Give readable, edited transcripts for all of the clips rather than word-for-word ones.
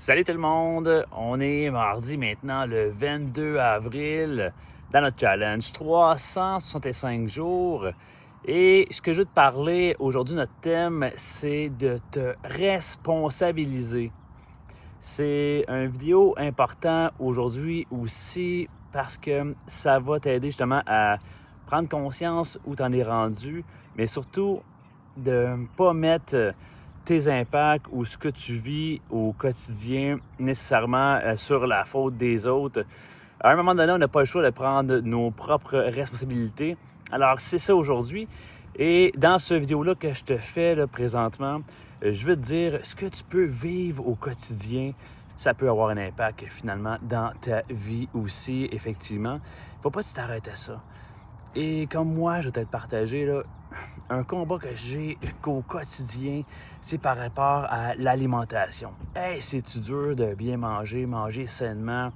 Salut tout le monde! On est mardi maintenant, le 22 avril, dans notre challenge 365 jours. Et ce que je veux te parler aujourd'hui, notre thème, c'est de te responsabiliser. C'est une vidéo importante aujourd'hui aussi parce que ça va t'aider justement à prendre conscience où tu en es rendu, mais surtout de ne pas mettre tes impacts ou ce que tu vis au quotidien nécessairement sur la faute des autres. À un moment donné, on n'a pas le choix de prendre nos propres responsabilités. Alors, c'est ça aujourd'hui. Et dans ce vidéo-là que je te fais là, présentement, je veux te dire ce que tu peux vivre au quotidien. Ça peut avoir un impact finalement dans ta vie aussi, effectivement. Il ne faut pas que tu t'arrêtes à ça. Et comme moi, je vais te le partager, là, un combat que j'ai qu'au quotidien, c'est par rapport à l'alimentation. Hey, c'est-tu dur de bien manger, manger sainement?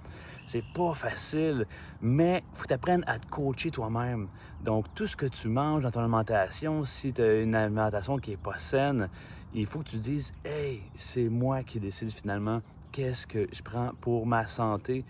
C'est pas facile, mais il faut t'apprendre à te coacher toi-même. Donc, tout ce que tu manges dans ton alimentation, si tu as une alimentation qui n'est pas saine, il faut que tu dises « Hey, c'est moi qui décide finalement qu'est-ce que je prends pour ma santé. »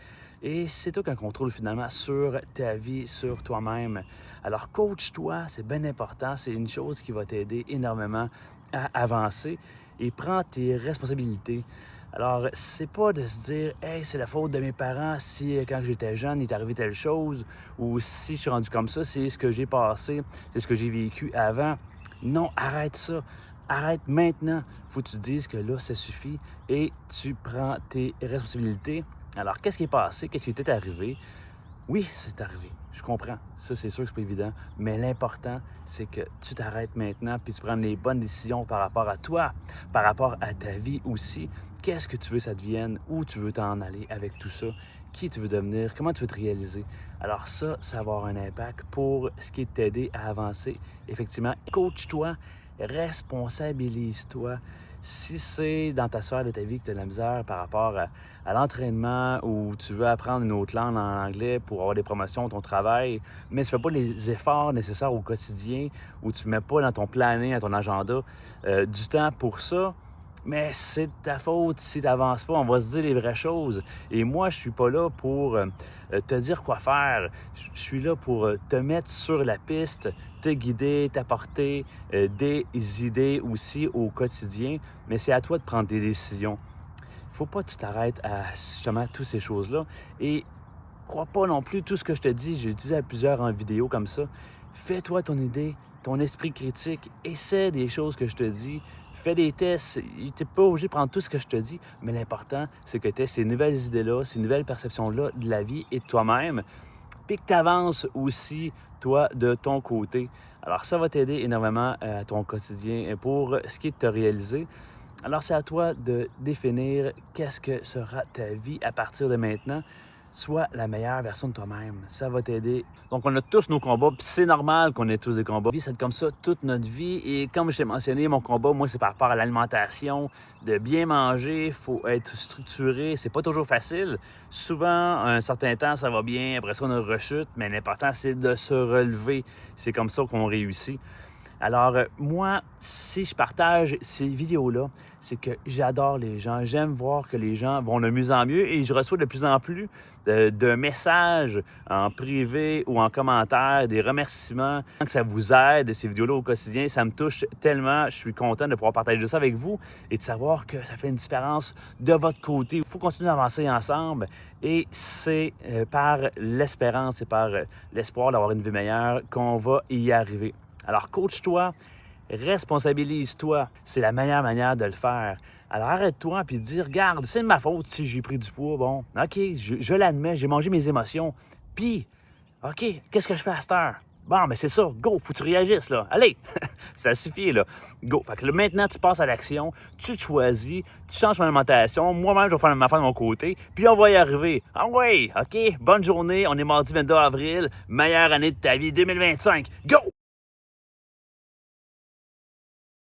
Et c'est toi qui as un contrôle finalement sur ta vie, sur toi-même. Alors, coach-toi, c'est bien important. C'est une chose qui va t'aider énormément à avancer et prends tes responsabilités. Alors, c'est pas de se dire « Hey, c'est la faute de mes parents si quand j'étais jeune, il est arrivé telle chose ou si je suis rendu comme ça, c'est ce que j'ai passé, c'est ce que j'ai vécu avant. » Non, arrête ça. Arrête maintenant. Il faut que tu te dises que là, ça suffit et tu prends tes responsabilités. Alors, qu'est-ce qui est passé? Qu'est-ce qui était arrivé? Oui, c'est arrivé. Je comprends. Ça, c'est sûr que c'est pas évident. Mais l'important, c'est que tu t'arrêtes maintenant puis tu prends les bonnes décisions par rapport à toi, par rapport à ta vie aussi. Qu'est-ce que tu veux que ça devienne? Où tu veux t'en aller avec tout ça? Qui tu veux devenir? Comment tu veux te réaliser? Alors ça va avoir un impact pour ce qui est de t'aider à avancer. Effectivement, coach-toi, responsabilise-toi. Si c'est dans ta sphère de ta vie que tu as de la misère par rapport à l'entraînement ou tu veux apprendre une autre langue en anglais pour avoir des promotions, ton travail, mais tu ne fais pas les efforts nécessaires au quotidien ou tu ne mets pas dans ton planning, dans ton agenda, du temps pour ça, mais c'est de ta faute si tu n'avances pas. On va se dire les vraies choses. Et moi, je ne suis pas là pour te dire quoi faire. Je suis là pour te mettre sur la piste, te guider, t'apporter des idées aussi au quotidien. Mais c'est à toi de prendre des décisions. Il ne faut pas que tu t'arrêtes à justement toutes ces choses-là. Et crois pas non plus tout ce que je te dis. J'ai utilisé à plusieurs en vidéo comme ça. Fais-toi ton idée, ton esprit critique. Essaie des choses que je te dis. Fais des tests. Tu n'es pas obligé de prendre tout ce que je te dis, mais l'important, c'est que tu aies ces nouvelles idées-là, ces nouvelles perceptions-là de la vie et de toi-même, puis que tu avances aussi, toi, de ton côté. Alors, ça va t'aider énormément à ton quotidien pour ce qui est de te réaliser. Alors, c'est à toi de définir qu'est-ce que sera ta vie à partir de maintenant. Sois la meilleure version de toi-même. Ça va t'aider. Donc, on a tous nos combats, puis c'est normal qu'on ait tous des combats. C'est comme ça toute notre vie. Et comme je t'ai mentionné, mon combat, moi, c'est par rapport à l'alimentation, de bien manger. Il faut être structuré. C'est pas toujours facile. Souvent, un certain temps, ça va bien. Après ça, on a une rechute. Mais l'important, c'est de se relever. C'est comme ça qu'on réussit. Alors, moi, si je partage ces vidéos-là, c'est que j'adore les gens. J'aime voir que les gens vont de mieux en mieux et je reçois de plus en plus de messages en privé ou en commentaire, des remerciements. Que ça vous aide, ces vidéos-là au quotidien, ça me touche tellement. Je suis content de pouvoir partager ça avec vous et de savoir que ça fait une différence de votre côté. Il faut continuer d'avancer ensemble et c'est par l'espérance, c'est par l'espoir d'avoir une vie meilleure qu'on va y arriver. Alors, coach-toi, responsabilise-toi. C'est la meilleure manière de le faire. Alors, arrête-toi et dis, regarde, c'est de ma faute si j'ai pris du poids. Bon, OK, je l'admets, j'ai mangé mes émotions. Puis, OK, qu'est-ce que je fais à cette heure? Bon, mais c'est ça, go, faut que tu réagisses, là. Allez, ça suffit, là. Go. Fait que là, maintenant, tu passes à l'action, tu te choisis, tu changes ton alimentation. Moi-même, je vais faire ma affaire de mon côté, puis on va y arriver. Ah ouais, OK, bonne journée, on est mardi 22 avril, meilleure année de ta vie 2025. Go!